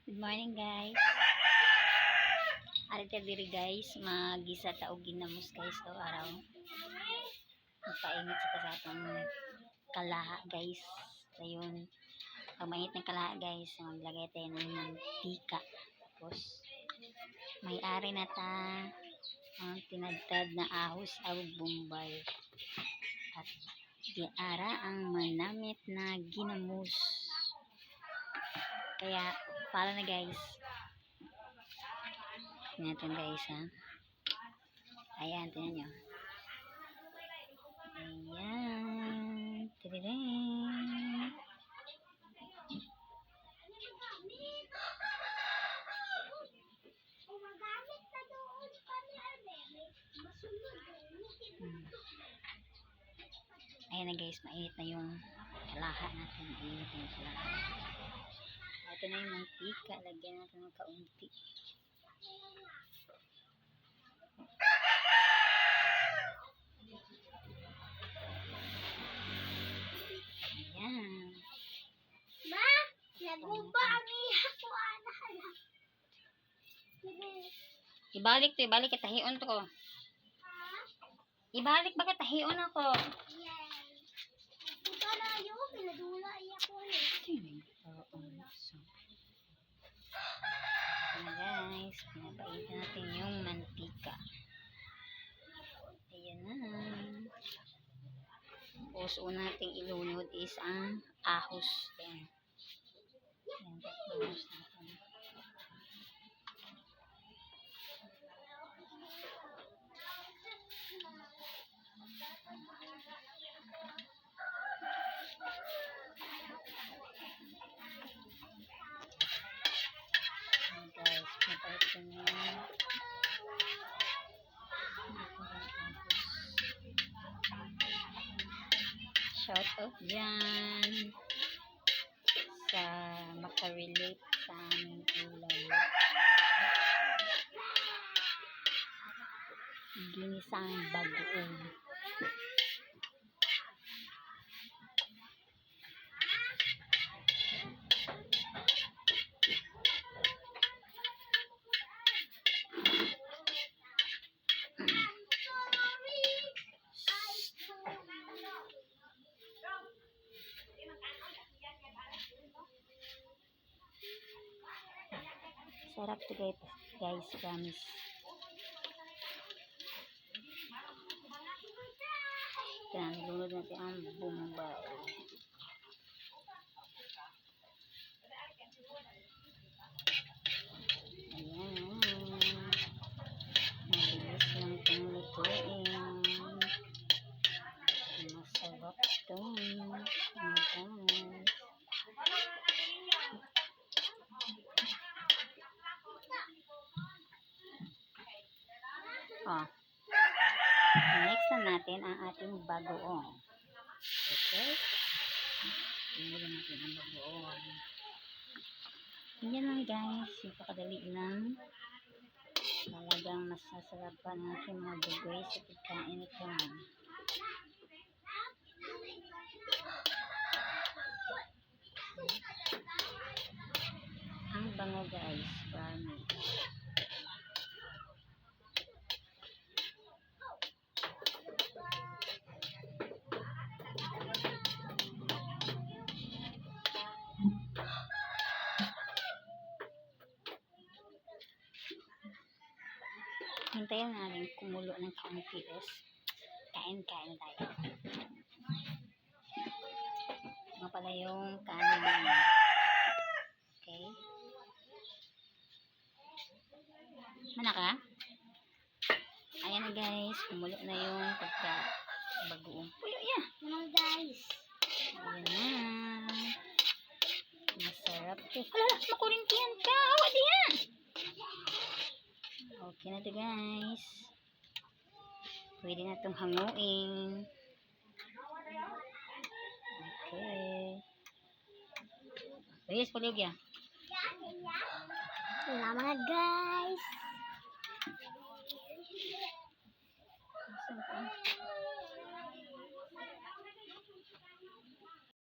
Good morning guys. Arita diri guys, magisa ta og ginamos guys sa araw. Magpainit sa kasatong kalaha guys. Ayun. Pag mainit ng kalaha guys, maglagay tayo ng mantika. Tapos may-ari na ta ang tinadtad na ahos ag bombay. At diara ang manamit na ginamos. Kaya follow na guys. Tingnan natin guys ha. Ayan, tingnan nyo. Ayan. Tiririn. Ayan na guys, mainit na yung kalaha natin. Mainit na yung kalaha. Ito na yung mantika. Lagyan natin ng kaunti. Ayan. Ma, nagmumba ang iyak ko, anak. Ibalik to, ibalik ka, tahion to ko. Ibalik ba ka, tahion ako. Yes. Ito na yun, pinadula iyak ko. Ayan guys, pinapaitan natin yung mantika. Ayan na. Tapos una nating ilunod is ang ahos. Ayan. Ayan, ahos natin. Ayan guys, pinapaitan na yan. Shout out dyan sa makarelate sa aming ulam. Ginisang bagoong. Sarap to guys, promise. Kaya nilunod natin ang bombay. Ayan. Mabilis lang itong lutuin. Masarap ito. Guys. Oh. Next na natin ang ating bagoong. Okay? Tingnan natin ang bagoong. Yan lang guys. Napakadali lang. Talagang masasarapan ang aking mga bugoy sa pagkain ito. Ang bango guys. Promise. Hintayin natin kumulo ng kaunti is kain-kain tayo. Mga pala yung kanin namin. Okay? Mana ka? Ayan na guys, kumulo na yung pagka-bagoong. Puyo ya! Naman guys. Ayan na. Masarap to. Hala, makurintihan ka! Awa diyan! Okay na to guys. Pwede na itong hanguin. Okay. Ayos, paligya. Salamat guys.